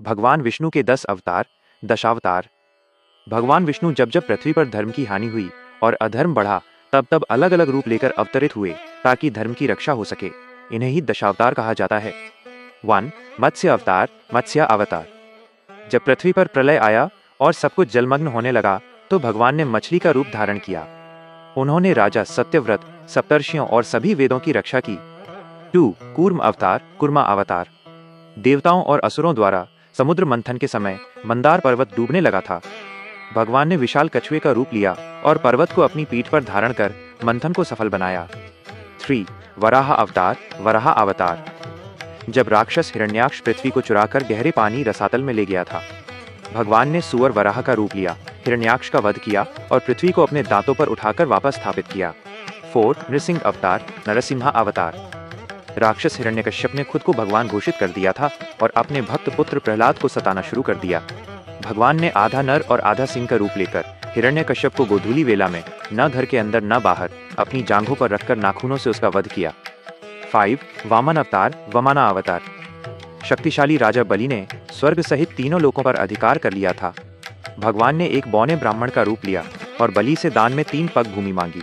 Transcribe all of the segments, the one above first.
भगवान विष्णु के 10 अवतार, दशावतार। भगवान विष्णु जब जब पृथ्वी पर धर्म की हानि हुई और अधर्म बढ़ा, तब तब अलग अलग रूप लेकर अवतरित हुए ताकि धर्म की रक्षा हो सके। इन्हें ही दशावतार कहा जाता है। 1. मत्स्य अवतार, मत्स्य अवतार। जब पृथ्वी पर प्रलय आया और सब कुछ जलमग्न होने लगा, तो भगवान ने मछली का रूप धारण किया। उन्होंने राजा सत्यव्रत, सप्तर्षियों और सभी वेदों की रक्षा की। 2. कूर्म अवतार, कुर्मा अवतार। देवताओं और असुरों द्वारा समुद्र मंथन के समय मंदार पर्वत डूबने लगा था। भगवान ने विशाल कछुए का रूप लिया और पर्वत को अपनी पीठ पर धारण कर मंथन को सफल बनाया। 3. वराह अवतार, वराह अवतार। जब राक्षस हिरण्याक्ष पृथ्वी को चुराकर गहरे पानी रसातल में ले गया था, भगवान ने सुअर वराह का रूप लिया, हिरण्याक्ष का वध किया और पृथ्वी को अपने दांतों पर उठाकर वापस स्थापित किया। 4. नृसिंह अवतार, नरसिम्हा अवतार। राक्षस हिरण्यकश्यप ने खुद को भगवान घोषित कर दिया था और अपने भक्त पुत्र प्रहलाद को सताना शुरू कर दिया। भगवान ने आधा नर और आधा सिंह का रूप लेकर हिरण्यकश्यप को गोधूली वेला में न घर के अंदर न बाहर अपनी जांघों पर रखकर नाखूनों से उसका वध किया। 5. वामन अवतार, वमना अवतार। शक्तिशाली राजा बलि ने स्वर्ग सहित तीनों लोकों पर अधिकार कर लिया था। भगवान ने एक बौने ब्राह्मण का रूप लिया और बलि से दान में 3 पग भूमि मांगी।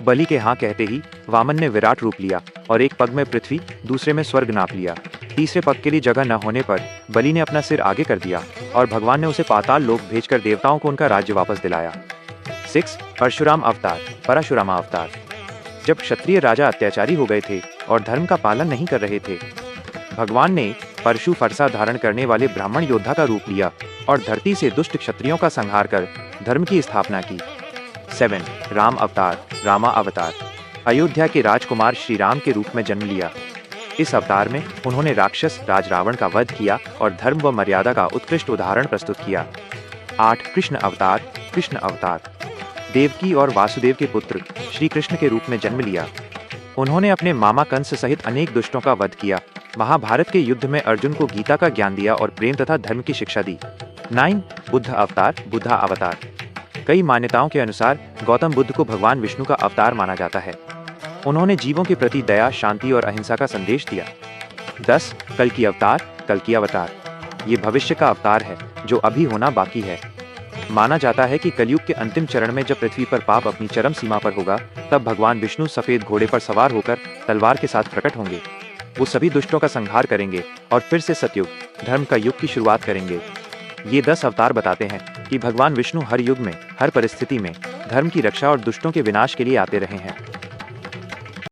बलि के हाँ कहते ही वामन ने विराट रूप लिया और एक पग में पृथ्वी, दूसरे में स्वर्ग नाप लिया। तीसरे पग के लिए जगह न होने पर बलि ने अपना सिर आगे कर दिया और भगवान ने उसे पाताल लोक भेजकर देवताओं को उनका राज्य वापस दिलाया। 6. परशुराम अवतार, परशुरामा अवतार। जब क्षत्रिय राजा अत्याचारी हो गए थे और धर्म का पालन नहीं कर रहे थे, भगवान ने परशु फरसा धारण करने वाले ब्राह्मण योद्धा का रूप लिया और धरती से दुष्ट क्षत्रियों का संहार कर धर्म की स्थापना की। 7. राम अवतार, रामा अवतार। अयोध्या के राजकुमार श्री राम के रूप में जन्म लिया। इस अवतार में उन्होंने राक्षस राज रावण का वध किया और धर्म व मर्यादा का उत्कृष्ट उदाहरण प्रस्तुत किया। 8. कृष्ण अवतार, कृष्ण अवतार। देवकी और वासुदेव के पुत्र श्री कृष्ण के रूप में जन्म लिया। उन्होंने अपने मामा कंस सहित अनेक दुष्टों का वध किया, महाभारत के युद्ध में अर्जुन को गीता का ज्ञान दिया और प्रेम तथा धर्म की शिक्षा दी। 9. बुद्ध अवतार, बुद्धा अवतार। कई मान्यताओं के अनुसार गौतम बुद्ध को भगवान विष्णु का अवतार माना जाता है। उन्होंने जीवों के प्रति दया, शांति और अहिंसा का संदेश दिया। 10. कल्कि अवतार, कल्कि अवतार। ये भविष्य का अवतार है जो अभी होना बाकी है। माना जाता है कि कलयुग के अंतिम चरण में जब पृथ्वी पर पाप अपनी चरम सीमा पर होगा, तब भगवान विष्णु सफेद घोड़े पर सवार होकर तलवार के साथ प्रकट होंगे। वो सभी दुष्टों का संहार करेंगे और फिर से सतयुग, धर्म का युग की शुरुआत करेंगे। ये 10 अवतार बताते हैं कि भगवान विष्णु हर युग में, हर परिस्थिति में धर्म की रक्षा और दुष्टों के विनाश के लिए आते रहे हैं।